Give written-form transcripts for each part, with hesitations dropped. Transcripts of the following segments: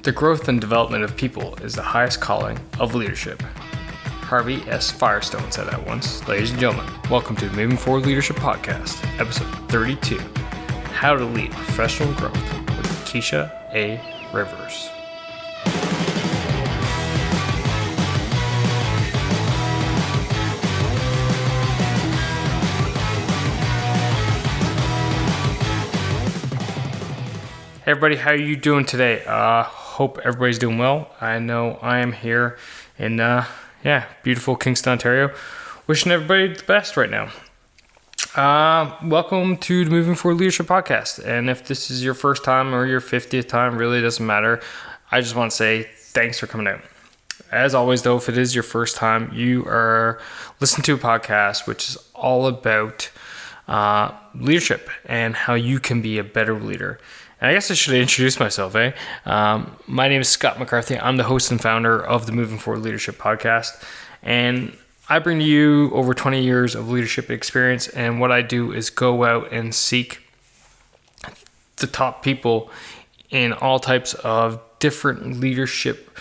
The growth and development of people is the highest calling of leadership. Harvey S. Firestone said that once. Ladies and gentlemen, welcome to the Moving Forward Leadership Podcast, episode 32, How to Lead Professional Growth with Keisha A. Rivers. Hey everybody, how are you doing today? Hope everybody's doing well. I know I am here in beautiful Kingston, Ontario. Wishing everybody the best right now. Welcome to the Moving Forward Leadership Podcast. And if this is your first time or your 50th time, really doesn't matter. I just want to say thanks for coming out. As always, though, if it is your first time, you are listening to a podcast which is all about leadership and how you can be a better leader. And I guess I should introduce myself, eh? My name is Scott McCarthy. I'm the host and founder of the Moving Forward Leadership Podcast. And I bring to you over 20 years of leadership experience. And what I do is go out and seek the top people in all types of different leadership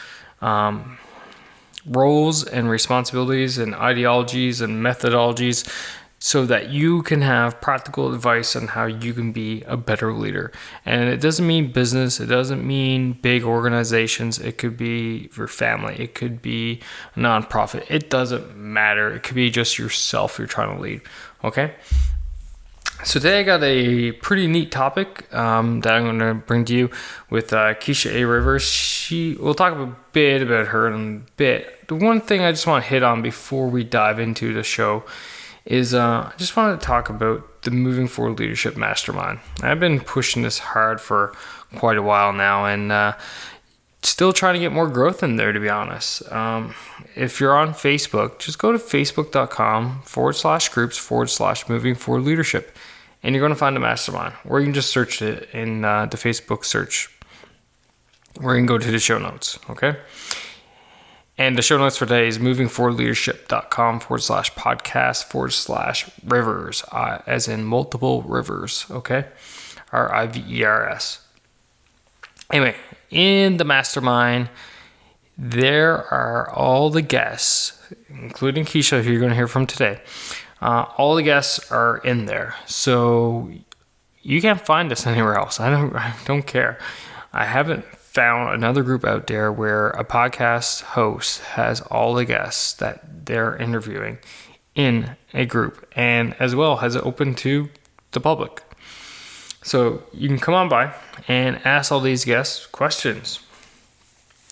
roles and responsibilities and ideologies and methodologies, so that you can have practical advice on how you can be a better leader. And it doesn't mean business. It doesn't mean big organizations. It could be your family. It could be a nonprofit. It doesn't matter. It could be just yourself you're trying to lead. Okay? So today I got a pretty neat topic that I'm going to bring to you with Keisha A. Rivers. We'll talk a bit about her in a bit. The one thing I just want to hit on before we dive into the show is I just wanted to talk about the Moving Forward Leadership Mastermind. I've been pushing this hard for quite a while now, and still trying to get more growth in there, to be honest. If you're on Facebook, just go to facebook.com/groups/Moving Forward Leadership, and you're going to find a mastermind, or you can just search it in the Facebook search, or you can go to the show notes, okay? And the show notes for today is movingforwardleadership.com/podcast/rivers, as in multiple rivers, okay? RIVERS. Anyway, in the mastermind, there are all the guests, including Keisha, who you're going to hear from today. All the guests are in there. So you can't find us anywhere else. I don't care. I haven't found another group out there where a podcast host has all the guests that they're interviewing in a group, and as well has it open to the public. So you can come on by and ask all these guests questions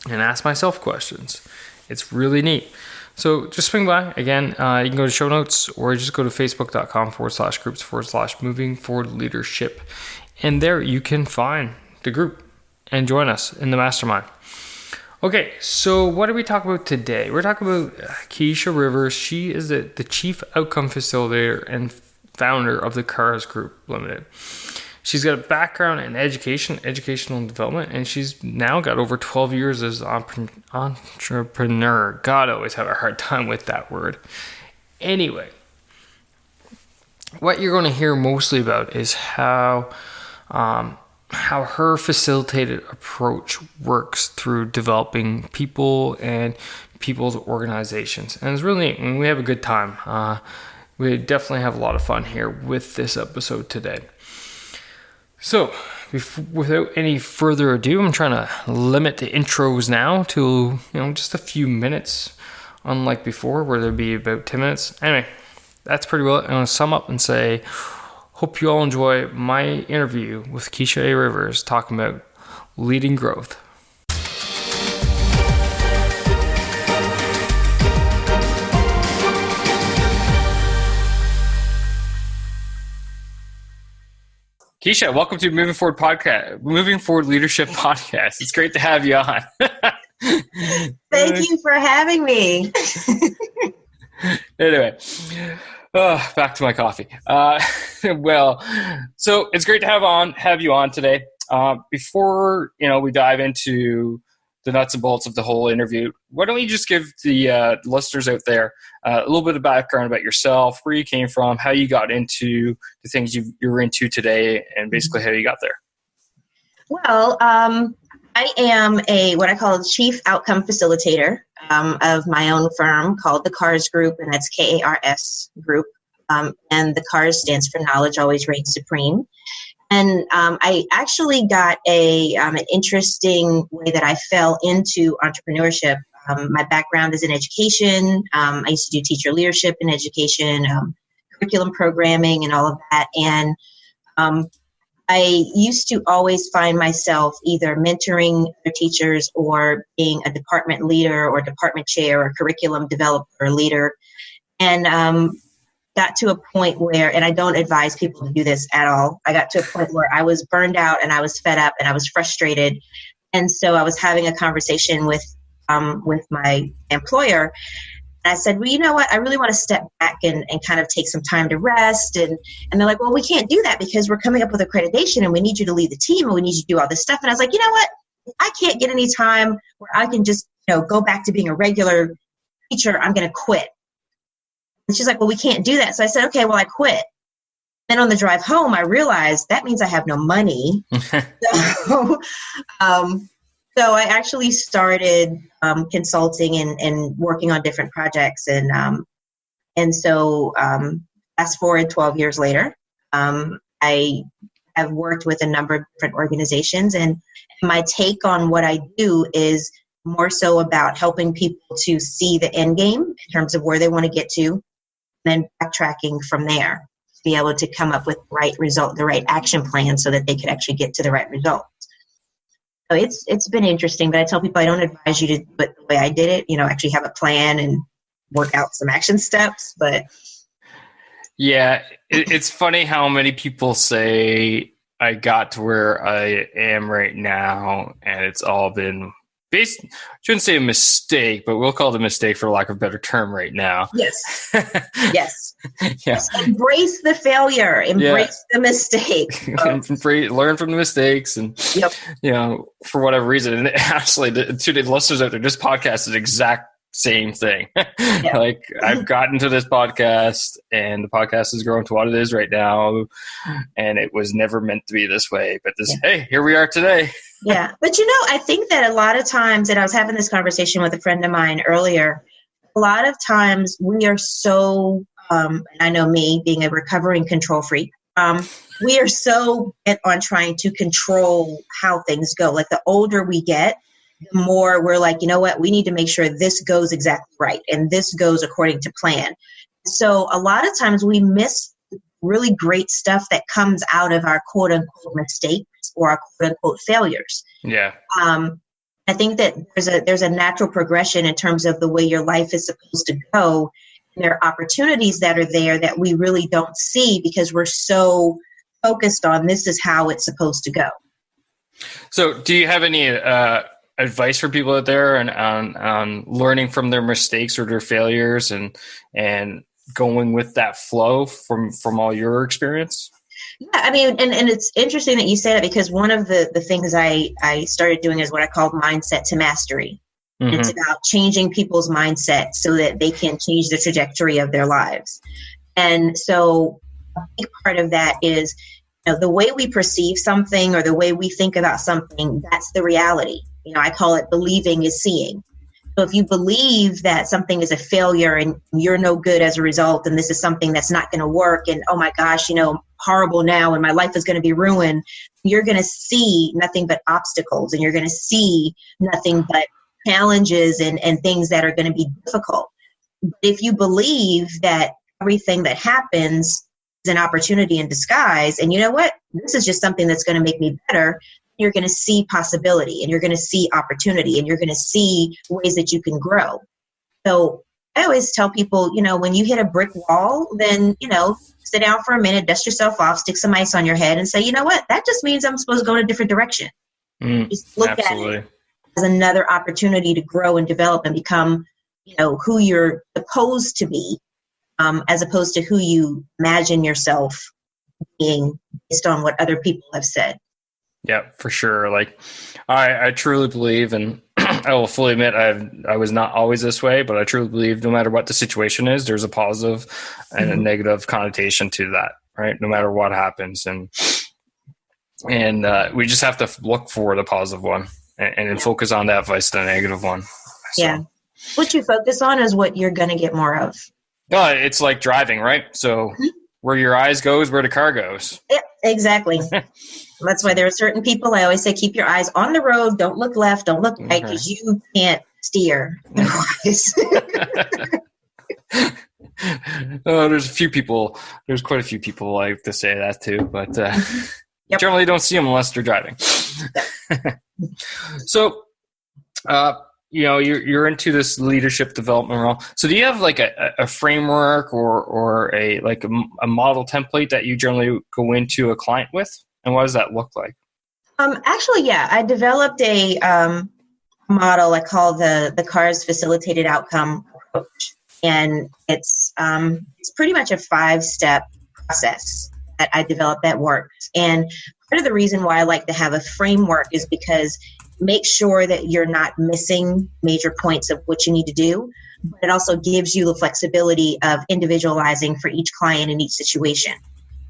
and ask myself questions. It's really neat. So just swing by. Again, you can go to show notes, or just go to facebook.com/groups/Moving Forward Leadership. And there you can find the group and join us in the mastermind. Okay, so what are we talking about today? We're talking about Keisha Rivers. She is the Chief Outcome Facilitator and founder of the CARS Group Limited. She's got a background in educational development, and she's now got over 12 years as an entrepreneur. God, I always have a hard time with that word. Anyway, what you're going to hear mostly about is how her facilitated approach works through developing people and people's organizations. And it's really neat. We have a good time. We definitely have a lot of fun here with this episode today. So, without any further ado, I'm trying to limit the intros now to just a few minutes, unlike before where there'd be about 10 minutes. Anyway, that's pretty well. I'm going to sum up and say, hope you all enjoy my interview with Keisha A. Rivers talking about leading growth. Keisha, welcome to Moving Forward Leadership Podcast. It's great to have you on. Thank you for having me. Anyway. Back to my coffee. So it's great to have you on today. Before we dive into the nuts and bolts of the whole interview, why don't you just give the listeners out there a little bit of background about yourself, where you came from, how you got into the things you're into today, and basically how you got there. Well, I am what I call a chief outcome facilitator of my own firm called the CARS Group, and that's KARS Group. And the CARS stands for Knowledge Always Reigns Supreme. And I actually got an interesting way that I fell into entrepreneurship. My background is in education. I used to do teacher leadership in education, curriculum programming, and all of that. And I used to always find myself either mentoring other teachers or being a department leader or department chair or curriculum developer or leader. And got to a point where, and I don't advise people to do this at all, I got to a point where I was burned out and I was fed up and I was frustrated. And so I was having a conversation with my employer. And I said, well, you know what? I really want to step back and kind of take some time to rest. And they're like, well, we can't do that because we're coming up with accreditation and we need you to lead the team and we need you to do all this stuff. And I was like, you know what? I can't get any time where I can just, go back to being a regular teacher. I'm going to quit. And she's like, well, we can't do that. So I said, okay, well, I quit. Then on the drive home, I realized that means I have no money. So I actually started consulting and working on different projects. And so fast forward 12 years later, I have worked with a number of different organizations. And my take on what I do is more so about helping people to see the end game in terms of where they want to get to, then backtracking from there to be able to come up with the right result, the right action plan so that they could actually get to the right results. So it's been interesting, but I tell people I don't advise you to do it the way I did it, actually have a plan and work out some action steps. But yeah, it's funny how many people say I got to where I am right now and it's all been shouldn't say a mistake, but we'll call it a mistake for lack of a better term right now. Yes. Yes. Yeah. Yes. Embrace the failure. Embrace the mistake. Learn from the mistakes and, yep. For whatever reason. And actually, to the listeners out there, this podcast is the exact same thing. Yeah. Like I've gotten to this podcast and the podcast has grown to what it is right now. And it was never meant to be this way, but hey, here we are today. Yeah. But I think that a lot of times, and I was having this conversation with a friend of mine earlier, a lot of times we are so, and I know me being a recovering control freak, we are so bent on trying to control how things go. Like the older we get, the more we're like, you know what, we need to make sure this goes exactly right and this goes according to plan. So a lot of times we miss really great stuff that comes out of our quote unquote mistakes or our quote unquote failures. Yeah. I think that there's a natural progression in terms of the way your life is supposed to go. And there are opportunities that are there that we really don't see because we're so focused on this is how it's supposed to go. So do you have any advice for people out there on learning from their mistakes or their failures and going with that flow from all your experience? Yeah, I mean, and it's interesting that you say that because one of the things I started doing is what I call mindset to mastery. Mm-hmm. It's about changing people's mindset so that they can change the trajectory of their lives. And so a big part of that is the way we perceive something or the way we think about something, that's the reality. I call it believing is seeing. So if you believe that something is a failure and you're no good as a result, and this is something that's not going to work, and oh my gosh, horrible now, and my life is going to be ruined, you're going to see nothing but obstacles, and you're going to see nothing but challenges and things that are going to be difficult. But if you believe that everything that happens is an opportunity in disguise, and you know what, this is just something that's going to make me better, you're going to see possibility and you're going to see opportunity and you're going to see ways that you can grow. So I always tell people, when you hit a brick wall, then, sit down for a minute, dust yourself off, stick some ice on your head and say, you know what, that just means I'm supposed to go in a different direction. Just look absolutely. At it as another opportunity to grow and develop and become, who you're supposed to be, as opposed to who you imagine yourself being based on what other people have said. Yeah, for sure. Like I truly believe, and I will fully admit I was not always this way, but I truly believe no matter what the situation is, there's a positive and a negative connotation to that, right? No matter what happens. And we just have to look for the positive one. and then focus on that vice, the negative one. So. Yeah. What you focus on is what you're going to get more of. No, it's like driving, right? So where your eyes goes, where the car goes. Yeah, exactly. That's why there are certain people, I always say, keep your eyes on the road. Don't look left. Don't look right, because you can't steer. Oh, there's quite a few people like to say that too, but generally don't see them unless they're driving. So, you're into this leadership development role. So do you have like a framework or a model template that you generally go into a client with? And what does that look like? Actually, yeah, I developed a model I call the CARS Facilitated Outcome Approach. And it's pretty much a 5-step process that I developed that works. And part of the reason why I like to have a framework is because make sure that you're not missing major points of what you need to do, but it also gives you the flexibility of individualizing for each client in each situation.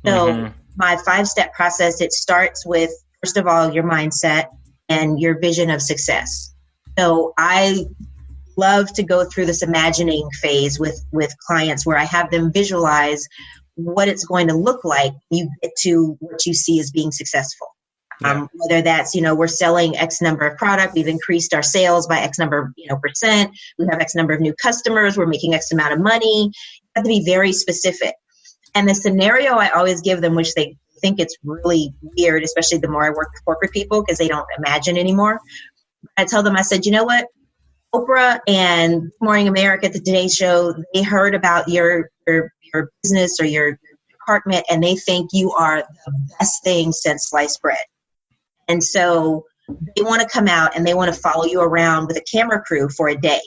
So my 5-step process, it starts with, first of all, your mindset and your vision of success. So I love to go through this imagining phase with clients where I have them visualize what it's going to look like when you get to what you see as being successful. Whether that's, we're selling X number of product, we've increased our sales by X number, percent, we have X number of new customers, we're making X amount of money. You have to be very specific. And the scenario I always give them, which they think it's really weird, especially the more I work with corporate people because they don't imagine anymore. I tell them, I said, you know what? Oprah and Good Morning America, the Today Show, they heard about your business or your department, and they think you are the best thing since sliced bread. And so they want to come out and they want to follow you around with a camera crew for a day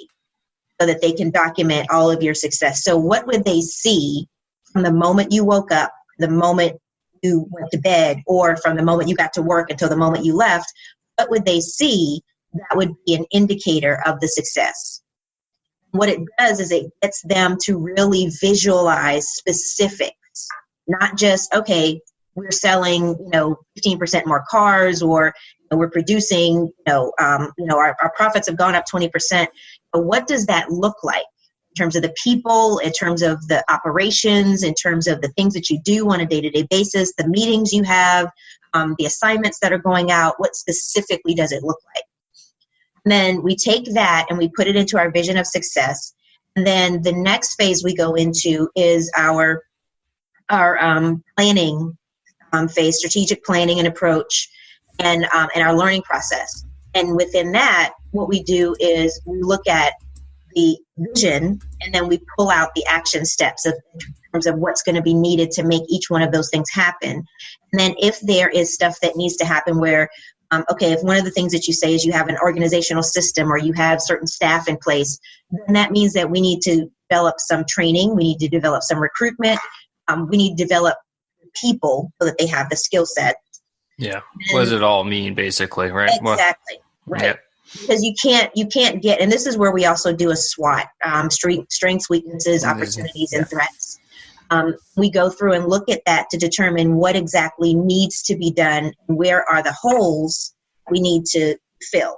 so that they can document all of your success. So what would they see from the moment you woke up, the moment you went to bed, or from the moment you got to work until the moment you left? What would they see that would be an indicator of the success? What it does is it gets them to really visualize specifics, not just, okay, we're selling, 15% more cars, or we're producing, our profits have gone up 20%. But what does that look like in terms of the people, in terms of the operations, in terms of the things that you do on a day-to-day basis, the meetings you have, the assignments that are going out? What specifically does it look like? And then we take that and we put it into our vision of success. And then the next phase we go into is our planning phase, strategic planning and approach, and our learning process. And within that, what we do is we look at the vision and then we pull out the action steps in terms of what's going to be needed to make each one of those things happen. And then if there is stuff that needs to happen where if one of the things that you say is you have an organizational system or you have certain staff in place, then that means that we need to develop some training. We need to develop some recruitment. We need to develop people so that they have the skill set. Yeah. What does it all mean, basically, right? Exactly. Right. Yeah. Because you can't get, and this is where we also do a SWOT, strengths, weaknesses, opportunities, and threats. We go through and look at that to determine what exactly needs to be done, and where are the holes we need to fill.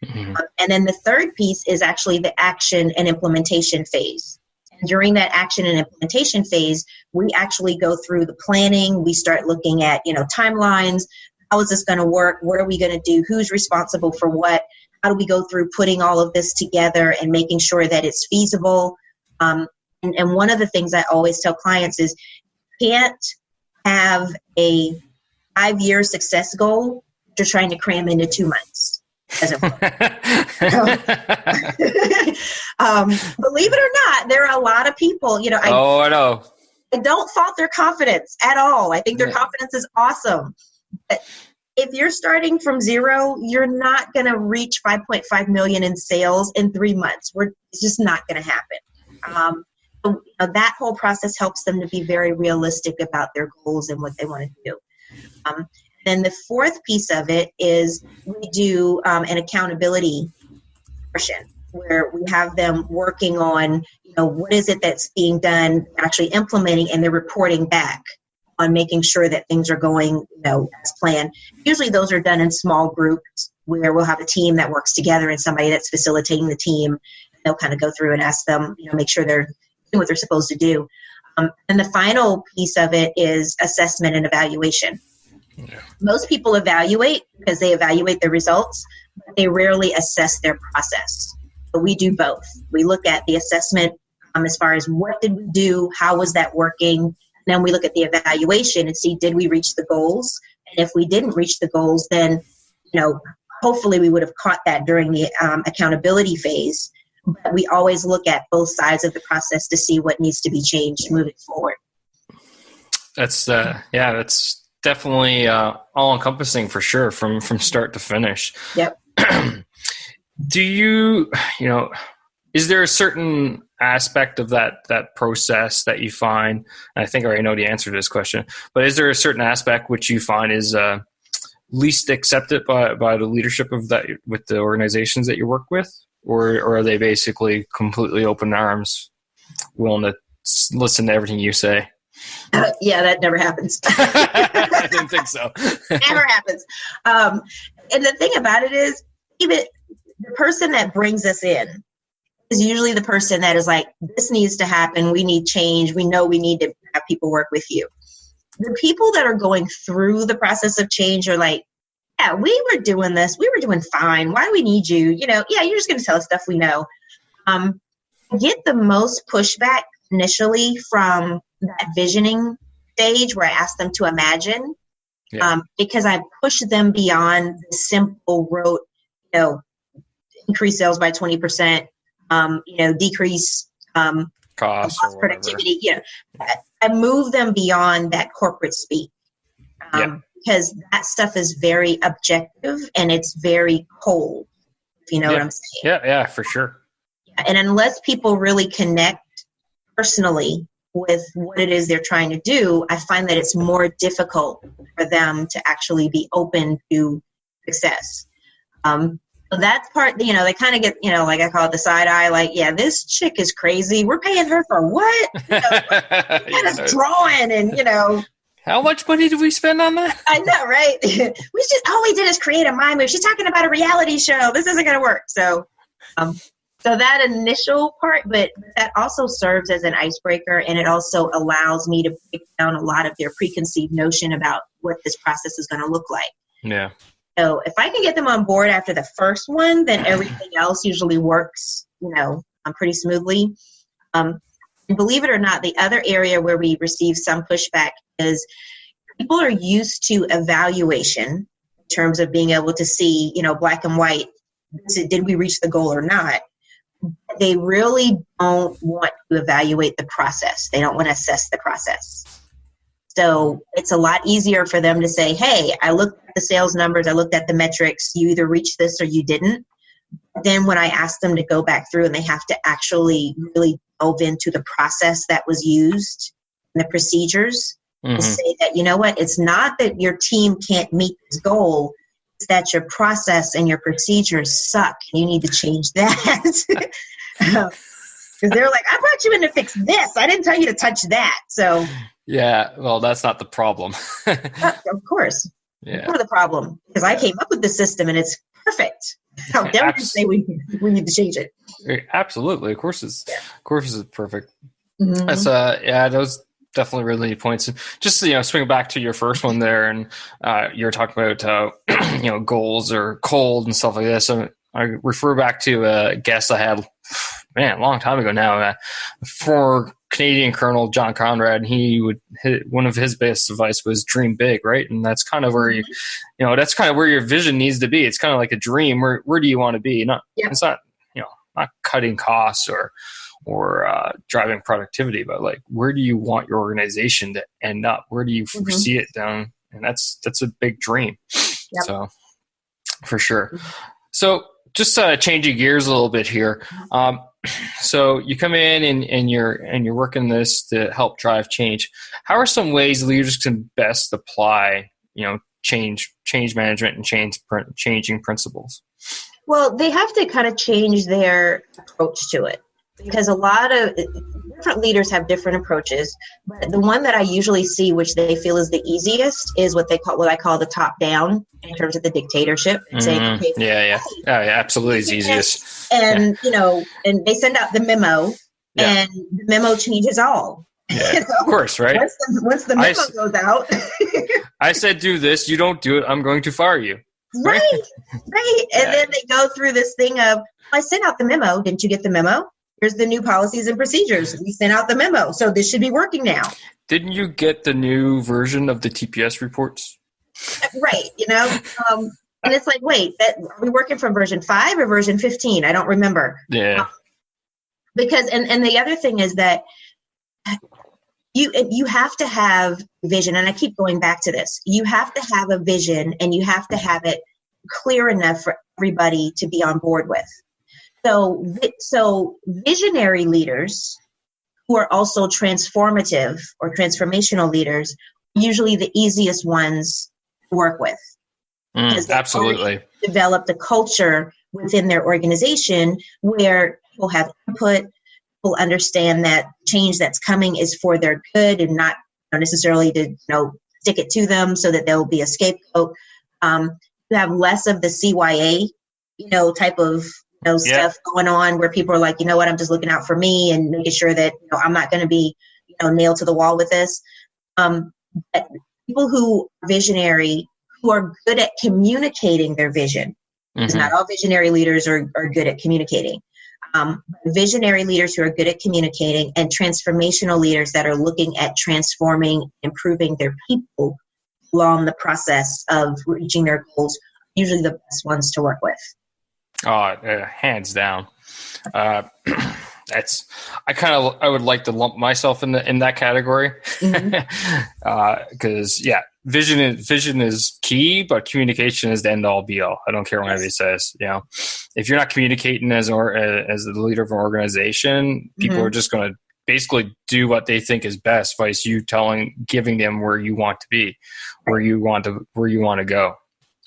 Mm-hmm. And then the third piece is actually the action and implementation phase. And during that action and implementation phase, we actually go through the planning. We start looking at, timelines. How is this going to work? What are we going to do? Who's responsible for what? How do we go through putting all of this together and making sure that it's feasible? And one of the things I always tell clients is you can't have a 5-year success goal you're trying to cram into 2 months. Doesn't work. Believe it or not, there are a lot of people, I know. I don't fault their confidence at all. I think their confidence is awesome. But if you're starting from zero, you're not going to reach 5.5 million in sales in 3 months. It's just not going to happen. So, that whole process helps them to be very realistic about their goals and what they want to do. Then the fourth piece of it is we do an accountability portion where we have them working on, what is it that's being done, actually implementing, and they're reporting back on making sure that things are going, as planned. Usually those are done in small groups where we'll have a team that works together and somebody that's facilitating the team. They'll kind of go through and ask them, make sure they're doing what they're supposed to do. And the final piece of it is assessment and evaluation. Yeah. Most people evaluate because they evaluate their results, but they rarely assess their process. But we do both. We look at the assessment as far as what did we do, how was that working, and then we look at the evaluation and see, did we reach the goals? And if we didn't reach the goals, then hopefully we would have caught that during the accountability phase. But we always look at both sides of the process to see what needs to be changed moving forward. That's that's definitely all encompassing for sure from start to finish. Yep. Do you is there a certain aspect of that process that you find, and I think I already know the answer to this question, but is there a certain aspect which you find is least accepted by the leadership of that with the organizations that you work with? Or are they basically completely open arms, willing to listen to everything you say? Yeah, that never happens. I didn't think so. Never happens. And the thing about it is, even the person that brings us in is usually the person that is like, this needs to happen. We need change. We know we need to have people work with you. The people that are going through the process of change are like, yeah, we were doing this. We were doing fine. Why do we need you? Yeah, you're just going to tell us stuff we know. I get the most pushback initially from that visioning stage where I ask them to imagine, because I push them beyond the simple rote, increase sales by 20%, decrease cost productivity. I move them beyond that corporate speak. Because that stuff is very objective and it's very cold, if you know what I'm saying. Yeah, for sure. And unless people really connect personally with what it is they're trying to do, I find that it's more difficult for them to actually be open to success. So that's part, they kind of get, like I call it the side eye, like, yeah, this chick is crazy. We're paying her for what? Kind of drawing and, how much money did we spend on that? I know, right? All we did is create a mind move. She's talking about a reality show. This isn't going to work. So that initial part, but that also serves as an icebreaker, and it also allows me to break down a lot of their preconceived notion about what this process is going to look like. Yeah. So if I can get them on board after the first one, then everything else usually works, pretty smoothly. And believe it or not, the other area where we receive some pushback is people are used to evaluation in terms of being able to see, black and white, did we reach the goal or not? They really don't want to evaluate the process. They don't want to assess the process. So it's a lot easier for them to say, hey, I looked at the sales numbers, I looked at the metrics, you either reached this or you didn't. Then when I ask them to go back through and they have to actually really delve into the process that was used and the procedures, to say that, you know what, it's not that your team can't meet this goal, it's that your process and your procedures suck. You need to change that. Because they're like, I brought you in to fix this. I didn't tell you to touch that. So yeah, well, that's not the problem. Of course. Yeah. You're the problem. Because I came up with the system and it's perfect. How dare you say we need to change it? Absolutely. Of course it's perfect. Mm-hmm. That's those definitely really neat points. And just swing back to your first one there, and you were talking about goals or cold and stuff like this. So I refer back to a guest I had, a long time ago now, former Canadian Colonel John Conrad. And one of his best advice was dream big, right? And that's kind of where that's kind of where your vision needs to be. It's kind of like a dream. Where do you want to be? It's not not cutting costs or driving productivity, but like, where do you want your organization to end up? Where do you foresee it down? And that's a big dream. Yep. So for sure. So just changing gears a little bit here. So you come in and you're working this to help drive change. How are some ways leaders can best apply, change management and changing principles? Well, they have to kind of change their approach to it, because there's different leaders have different approaches, but the one that I usually see, which they feel is the easiest, is what I call the top down in terms of the dictatorship. Saying, okay, yeah, absolutely, is easiest. And and they send out the memo, and the memo changes all. Yeah, of course, right? Once the memo goes out, I said do this, you don't do it, I'm going to fire you. Right. And then they go through this thing of, I sent out the memo. Didn't you get the memo? Here's the new policies and procedures. We sent out the memo, so this should be working now. Didn't you get the new version of the TPS reports? Right, and it's like, wait, are we working from version 5 or version 15? I don't remember. Yeah. Because, and the other thing is that you have to have vision, and I keep going back to this. You have to have a vision, and you have to have it clear enough for everybody to be on board with. So visionary leaders who are also transformative or transformational leaders are usually the easiest ones to work with. Absolutely. Developed a culture within their organization where people have input, people understand that change that's coming is for their good and not necessarily to stick it to them so that there will be a scapegoat. You have less of the CYA, type of stuff going on where people are like, you know what, I'm just looking out for me and making sure that I'm not going to be nailed to the wall with this. But people who are visionary, who are good at communicating their vision, because not all visionary leaders are good at communicating. Visionary leaders who are good at communicating, and transformational leaders that are looking at transforming, improving their people along the process of reaching their goals, usually the best ones to work with. Oh, hands down. I would like to lump myself in that category, because vision is key, but communication is the end all be all. I don't care what anybody says. If you're not communicating as the leader of an organization, people are just going to basically do what they think is best, vice you giving them where you want to be, where you want to go.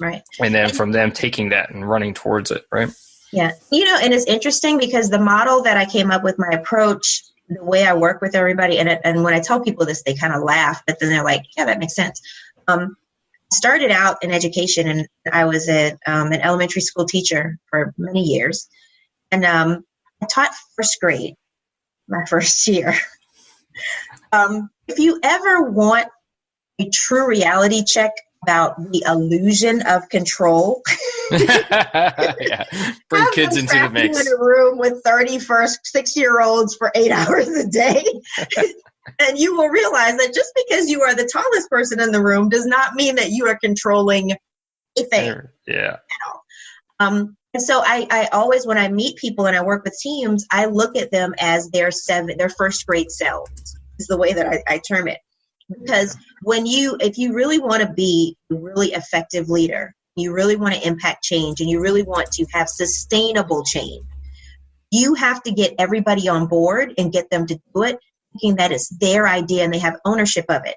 Right. And then from them taking that and running towards it. Right. Yeah. And it's interesting because the model that I came up with, my approach, the way I work with everybody, and when I tell people this, they kind of laugh, but then they're like, yeah, that makes sense. I started out in education, and I was an elementary school teacher for many years. And I taught first grade my first year. If you ever want a true reality check about the illusion of control, bring kids into the mix. In a room with 30 6-year-olds for 8 hours a day, and you will realize that just because you are the tallest person in the room does not mean that you are controlling anything. Yeah. And so I always, when I meet people and I work with teams, I look at them as their first grade selves, is the way that I term it. Because if you really want to be a really effective leader, you really want to impact change, and you really want to have sustainable change, you have to get everybody on board and get them to do it, thinking that it's their idea and they have ownership of it.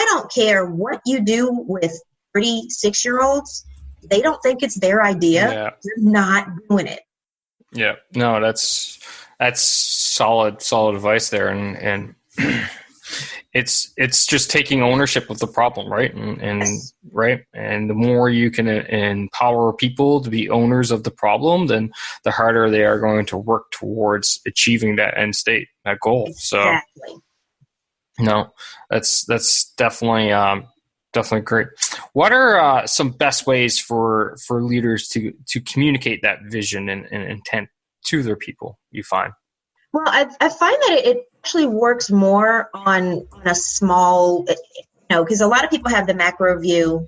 I don't care what you do with 36-year-olds. They don't think it's their idea. You're not doing it. Yeah. No, that's solid advice there. And it's just taking ownership of the problem, right? And right. And the more you can empower people to be owners of the problem, then the harder they are going to work towards achieving that end state, that goal. Exactly. So no, that's definitely great. What are some best ways for leaders to communicate that vision and intent to their people, you find? Well, I find that it actually works more on a small, because a lot of people have the macro view,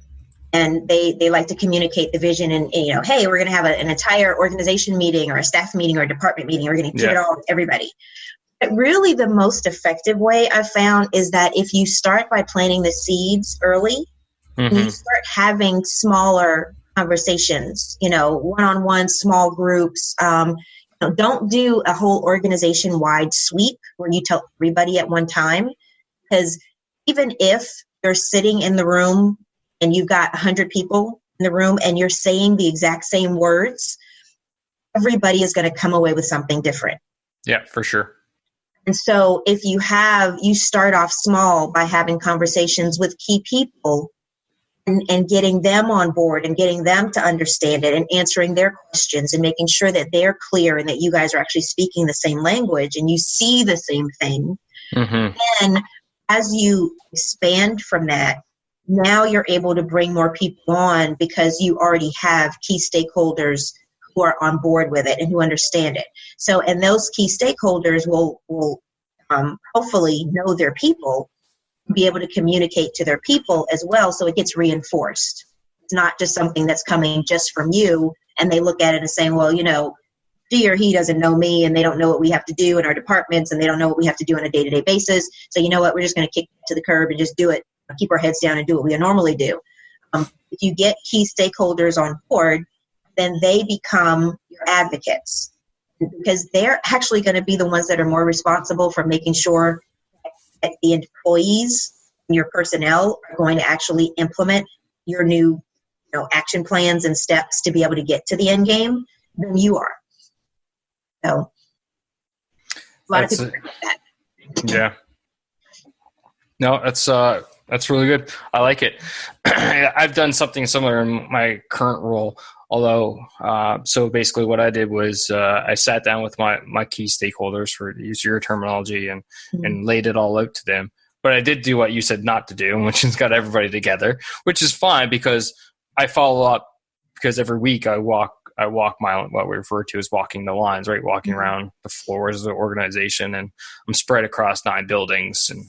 and they like to communicate the vision, and hey, we're going to have an entire organization meeting or a staff meeting or a department meeting. We're going to give it all to everybody. But really, the most effective way I've found is that if you start by planting the seeds early, and you start having smaller conversations, one-on-one, small groups. Don't do a whole organization-wide sweep where you tell everybody at one time, because even if you're sitting in the room and you've got 100 people in the room and you're saying the exact same words, everybody is going to come away with something different. Yeah, for sure. And so if you start off small by having conversations with key people and getting them on board and getting them to understand it and answering their questions and making sure that they're clear and that you guys are actually speaking the same language and you see the same thing. Mm-hmm. And as you expand from that, now you're able to bring more people on because you already have key stakeholders who are on board with it and who understand it. So, and those key stakeholders will hopefully know their people, be able to communicate to their people as well, so it gets reinforced. It's not just something that's coming just from you, and they look at it and saying, well, she or he doesn't know me, and they don't know what we have to do in our departments, and they don't know what we have to do on a day-to-day basis. So you know what? We're just going to kick it to the curb and just do it, keep our heads down and do what we normally do. If you get key stakeholders on board, then they become your advocates, because they're actually going to be the ones that are more responsible for making sure that the employees and your personnel are going to actually implement your new action plans and steps to be able to get to the end game than you are. So a lot of people forget that. Yeah. No, that's really good. I like it. I've done something similar in my current role. Although, so basically what I did was I sat down with my key stakeholders, for to use your terminology, and laid it all out to them. But I did do what you said not to do, which is got everybody together, which is fine because I follow up, because every week I walk what we refer to as walking the lines, right? Walking around the floors of the organization, and I'm spread across 9 buildings and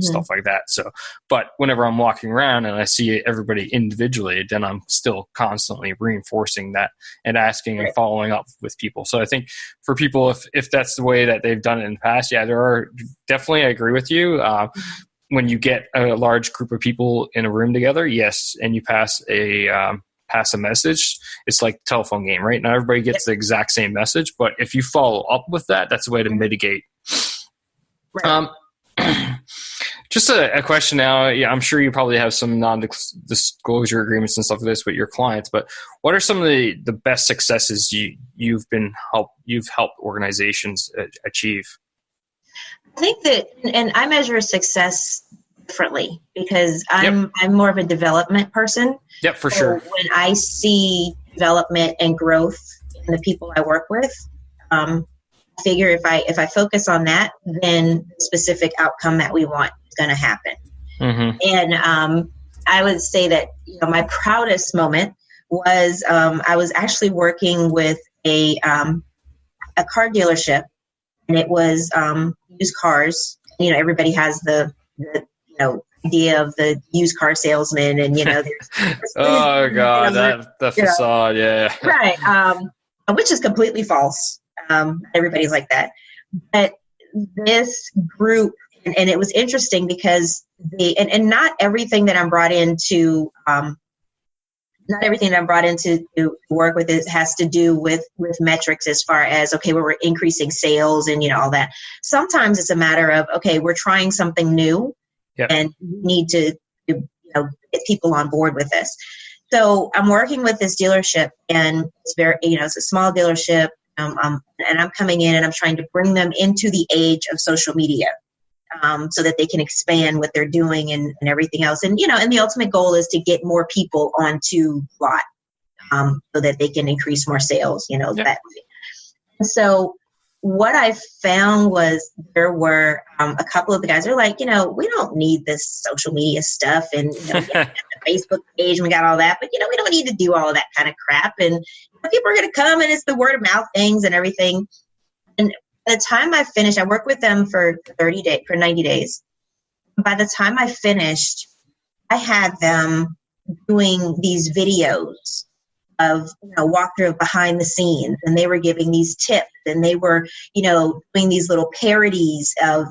stuff like that. So, but whenever I'm walking around and I see everybody individually, then I'm still constantly reinforcing that and asking and following up with people. So I think for people, if that's the way that they've done it in the past, yeah, there are definitely, I agree with you. When you get a large group of people in a room together, yes, and you pass a message, it's like the telephone game, right? Not everybody gets the exact same message, but if you follow up with that, that's a way to mitigate. Right. Just a question now. Yeah, I'm sure you probably have some non-disclosure agreements and stuff like this with your clients, but what are some of the best successes you've helped organizations achieve? I think that, and I measure success differently because I'm more of a development person. Yep, for sure. When I see development and growth in the people I work with, I figure if I focus on that, then the specific outcome that we want is going to happen. Mm-hmm. And I would say that my proudest moment was I was actually working with a car dealership, and it was used cars. Everybody has the idea of the used car salesman, and there's oh god, that facade, yeah, right, which is completely false. Everybody's like that, but this group, and it was interesting because and not everything that I'm brought into to work with has to do with metrics as far as, okay, we're increasing sales and all that. Sometimes it's a matter of, okay, we're trying something new. Yep. And we need to get people on board with this. So I'm working with this dealership, and it's very, it's a small dealership, and I'm coming in and I'm trying to bring them into the age of social media, so that they can expand what they're doing and everything else. And and the ultimate goal is to get more people onto lot, so that they can increase more sales. Yep. That way. So what I found was there were a couple of the guys are like, we don't need this social media stuff, and we have the Facebook page and we got all that, but we don't need to do all of that kind of crap. And people are going to come, and it's the word of mouth things and everything. And by the time I finished, I worked with them for 90 days. By the time I finished, I had them doing these videos of walkthrough of behind the scenes, and they were giving these tips, and they were doing these little parodies of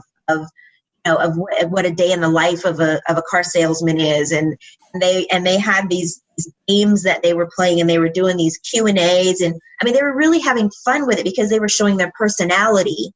what a day in the life of a car salesman is, and they had these games that they were playing, and they were doing these Q&As, and I mean they were really having fun with it because they were showing their personality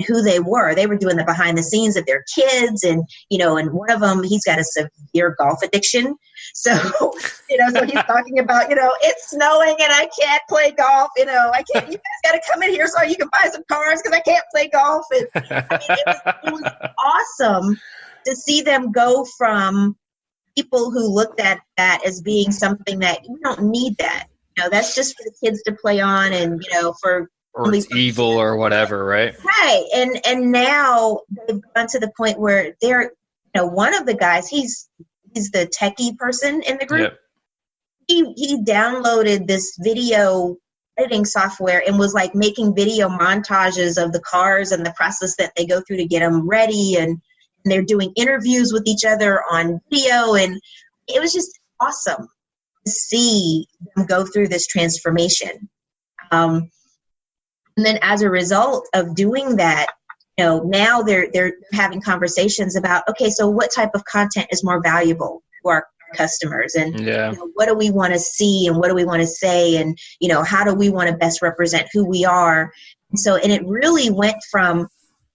who they were. They were doing the behind the scenes of their kids, and and one of them, he's got a severe golf addiction. So, so he's talking about, it's snowing and I can't play golf. I can't. You guys got to come in here so you can buy some cars because I can't play golf. And it was awesome to see them go from people who looked at that as being something that you don't need that. That's just for the kids to play on, and for. Or it's evil or whatever, right? Right. And now they've gone to the point where they're, one of the guys, he's the techie person in the group. Yep. He downloaded this video editing software and was like making video montages of the cars and the process that they go through to get them ready. And they're doing interviews with each other on video. And it was just awesome to see them go through this transformation. And then as a result of doing that, now they're having conversations about, okay, so what type of content is more valuable to our customers? And what do we want to see and what do we want to say? And, how do we want to best represent who we are? And it really went from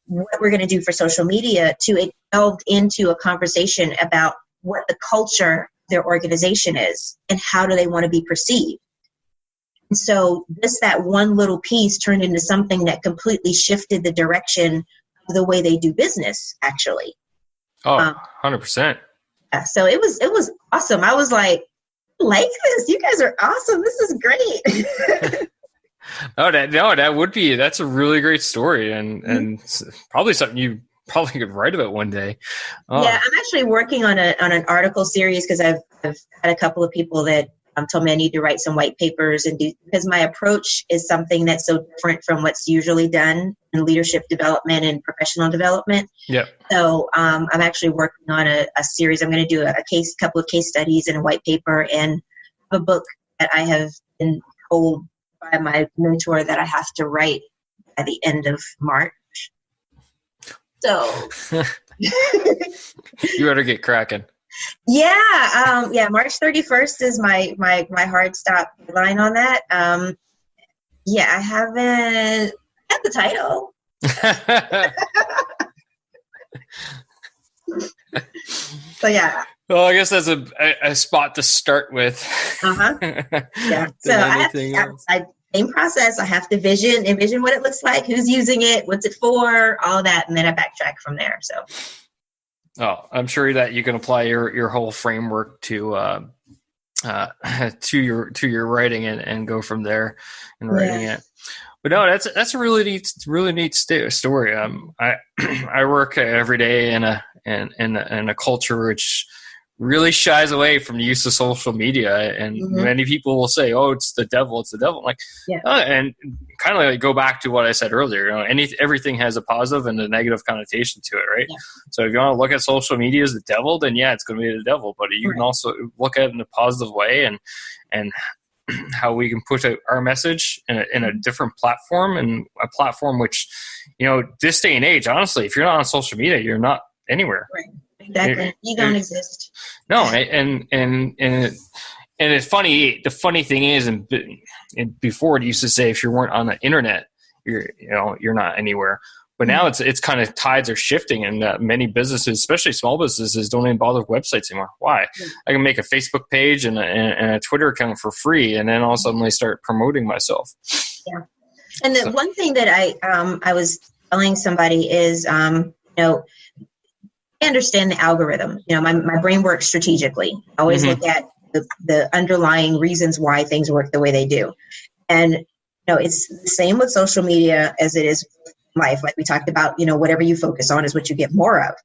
what we're going to do for social media to it delved into a conversation about what the culture of their organization is and how do they want to be perceived. So that one little piece turned into something that completely shifted the direction of the way they do business, actually. Oh, 100%. Yeah, so it was awesome. I was like this. You guys are awesome. This is great. That's a really great story and probably something you probably could write about one day. Oh. Yeah, I'm actually working on an article series because I've had a couple of people that told me I need to write some white papers because my approach is something that's so different from what's usually done in leadership development and professional development. Yeah. So I'm actually working on a series. I'm going to do a couple of case studies and a white paper and a book that I have been told by my mentor that I have to write by the end of March. So you better get cracking. Yeah. March 31st is my hard stop line on that. I haven't had the title. So yeah. Well, I guess that's a spot to start with. Yeah. So I same process. I have to envision what it looks like, who's using it, what's it for, all that, and then I backtrack from there. So. Oh, I'm sure that you can apply your whole framework to your writing and go from there and writing it. But no, that's a really neat story. I work every day in a culture which really shies away from the use of social media, and many people will say, "Oh, it's the devil." I'm like, and kind of like go back to what I said earlier. Everything has a positive and a negative connotation to it, right? Yeah. So if you want to look at social media as the devil, then it's going to be the devil. But you can also look at it in a positive way, and how we can push out our message in a different platform, and a platform which, this day and age, honestly, if you're not on social media, you're not anywhere. Right. Exactly. You don't exist. No, and it's funny. The funny thing is, and before it used to say if you weren't on the internet, you're not anywhere. But now it's kind of tides are shifting, and many businesses, especially small businesses, don't even bother with websites anymore. Why? I can make a Facebook page and a Twitter account for free, and then all of a sudden I start promoting myself. Yeah. And the one thing that I was telling somebody is, I understand the algorithm. My brain works strategically. I always look at the underlying reasons why things work the way they do. And, it's the same with social media as it is with life. Like we talked about, whatever you focus on is what you get more of.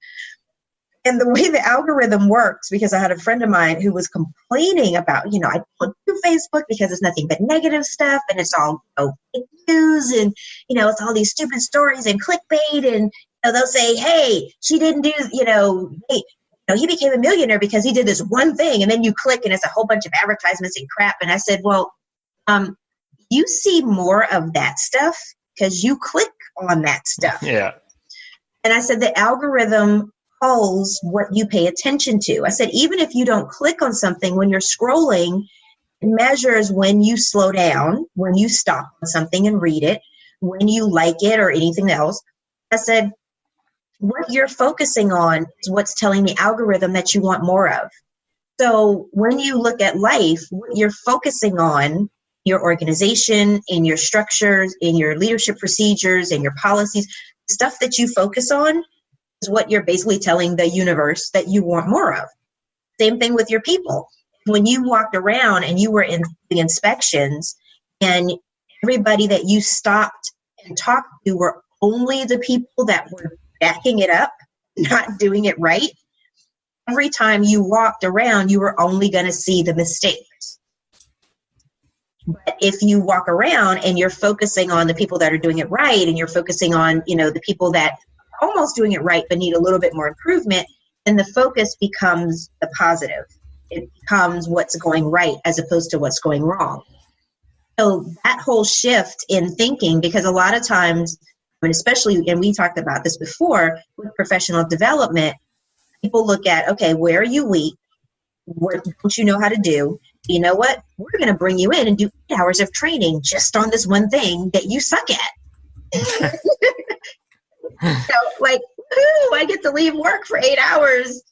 And the way the algorithm works, because I had a friend of mine who was complaining about, I don't do Facebook because it's nothing but negative stuff and it's all fake news and, it's all these stupid stories and clickbait and, they'll say, hey, she didn't do, he became a millionaire because he did this one thing. And then you click and it's a whole bunch of advertisements and crap. And I said, well, you see more of that stuff because you click on that stuff. Yeah. And I said, the algorithm calls what you pay attention to. I said, even if you don't click on something, when you're scrolling, it measures when you slow down, when you stop on something and read it, when you like it or anything else. I said, what you're focusing on is what's telling the algorithm that you want more of. So when you look at life, what you're focusing on, your organization, in your structures, in your leadership procedures, in your policies, stuff that you focus on is what you're basically telling the universe that you want more of. Same thing with your people. When you walked around and you were in the inspections and everybody that you stopped and talked to were only the people that were backing it up, not doing it right, every time you walked around, you were only going to see the mistakes. But if you walk around and you're focusing on the people that are doing it right, and you're focusing on, the people that are almost doing it right but need a little bit more improvement, then the focus becomes the positive. It becomes what's going right as opposed to what's going wrong. So that whole shift in thinking, because a lot of times, and especially, and we talked about this before with professional development, people look at, okay, where are you weak? What don't you know how to do? You know what? We're going to bring you in and do 8 hours of training just on this one thing that you suck at. So, like, woohoo, I get to leave work for 8 hours,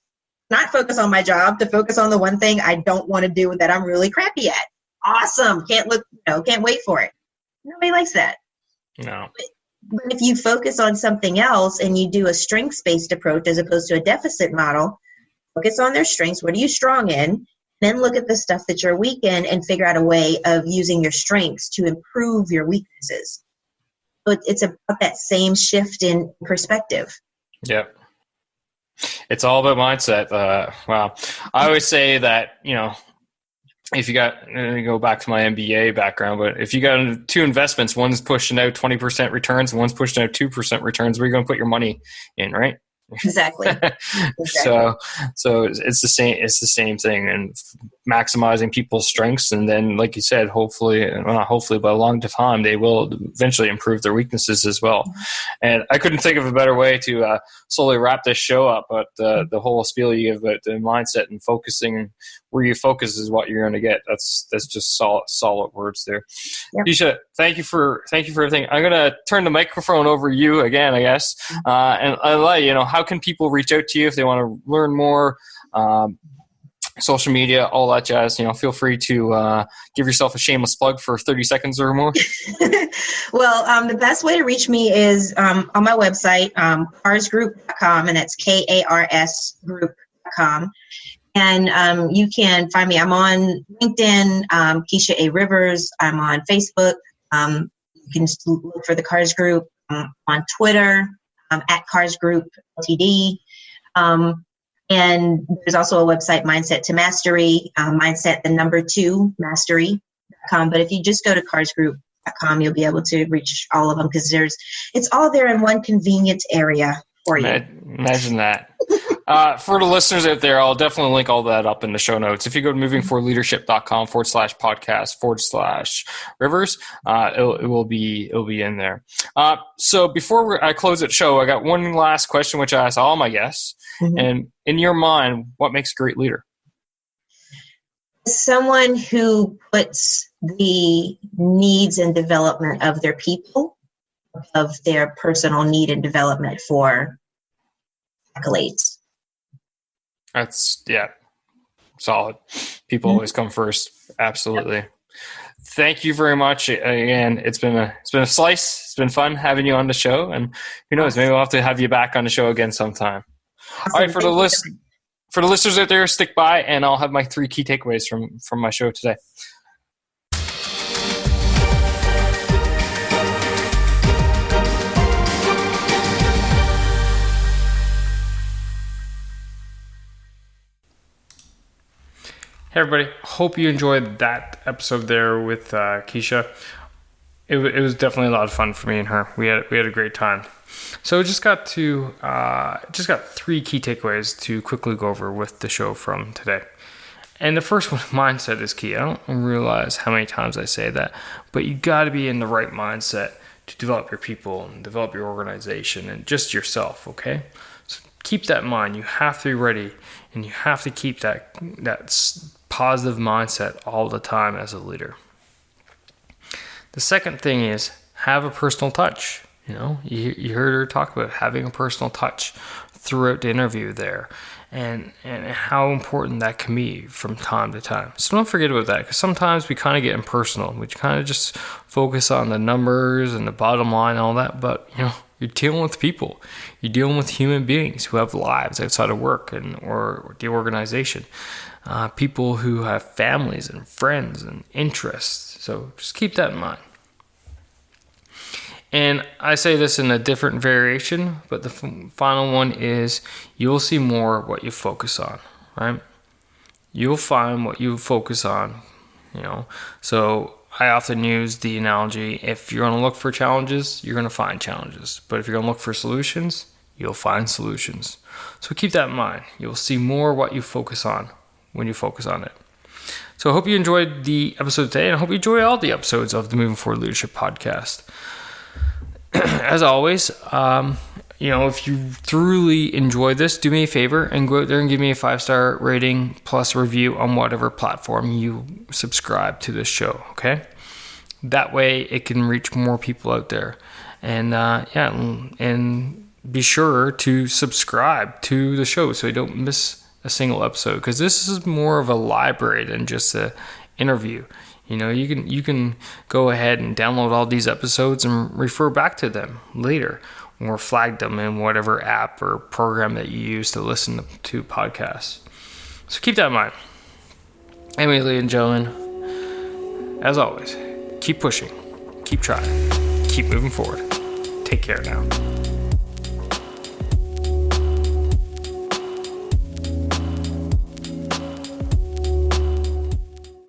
not focus on my job, to focus on the one thing I don't want to do that I'm really crappy at. Awesome. Can't wait for it. Nobody likes that. No. But if you focus on something else and you do a strengths-based approach as opposed to a deficit model, focus on their strengths. What are you strong in? Then look at the stuff that you're weak in and figure out a way of using your strengths to improve your weaknesses. So it's about that same shift in perspective. Yep. It's all about mindset. Wow. I always say that, if you got, go back to my MBA background, but if you got 2 investments, one's pushing out 20% returns and one's pushing out 2% returns, where are you going to put your money in, right? Exactly. So it's the same thing, and maximizing people's strengths, and then, like you said, hopefully, well, not hopefully, but along the time, they will eventually improve their weaknesses as well. And I couldn't think of a better way to slowly wrap this show up, but the whole spiel you give about the mindset and focusing, where you focus is what you're going to get. That's just solid words there. Yep. Keisha, thank you for everything. I'm going to turn the microphone over to you again, I guess, and I'll let you know, how can people reach out to you if they want to learn more, social media, all that jazz. Feel free to give yourself a shameless plug for 30 seconds or more. Well, the best way to reach me is on my website, carsgroup.com, and that's KARS group.com. You can find me. I'm on LinkedIn, Keisha A. Rivers. I'm on Facebook. You can just look for the Cars Group. On Twitter, at Cars Group Ltd. And there's also a website, Mindset to Mastery, mindset, the number 2, mastery.com. But if you just go to carsgroup.com, you'll be able to reach all of them, because it's all there in one convenient area for you. Imagine that. For the listeners out there, I'll definitely link all that up in the show notes. If you go to movingforleadership.com/podcast/Rivers, it will be in there. So before I close the show, I got one last question, which I ask all my guests. Mm-hmm. And in your mind, what makes a great leader? Someone who puts the needs and development of their people above their personal need and development for accolades. That's, solid. People always come first. Absolutely. Yep. Thank you very much. Again, it's been a slice. It's been fun having you on the show, and who knows, maybe we'll have to have you back on the show again sometime. Awesome. All right, for the listeners out there, stick by, and I'll have my 3 key takeaways from my show today. Hey everybody, hope you enjoyed that episode there with Keisha. It was definitely a lot of fun for me and her. We had a great time. So we just got 3 key takeaways to quickly go over with the show from today. And the first one, mindset is key. I don't realize how many times I say that, but you got to be in the right mindset to develop your people and develop your organization and just yourself, okay? So keep that in mind. You have to be ready, and you have to keep that positive mindset all the time as a leader. The second thing is have a personal touch. You heard her talk about having a personal touch throughout the interview there, and how important that can be from time to time. So don't forget about that, because sometimes we kind of get impersonal. We kind of just focus on the numbers and the bottom line and all that, but you're dealing with people. You're dealing with human beings who have lives outside of work or the organization. People who have families and friends and interests. So just keep that in mind. And I say this in a different variation, but the final one is you'll see more what you focus on, right? You'll find what you focus on, So I often use the analogy, if you're going to look for challenges, you're going to find challenges. But if you're going to look for solutions, you'll find solutions. So keep that in mind. You'll see more what you focus on when you focus on it. So I hope you enjoyed the episode today, and I hope you enjoy all the episodes of the Moving Forward Leadership Podcast. As always, if you thoroughly enjoy this, do me a favor and go out there and give me a 5-star rating plus review on whatever platform you subscribe to this show, okay? That way it can reach more people out there. And and be sure to subscribe to the show so you don't miss a single episode, because this is more of a library than just an interview. You can go ahead and download all these episodes and refer back to them later, or flag them in whatever app or program that you use to listen to podcasts. So keep that in mind. Anyway, ladies and gentlemen, as always, keep pushing, keep trying, keep moving forward. Take care now.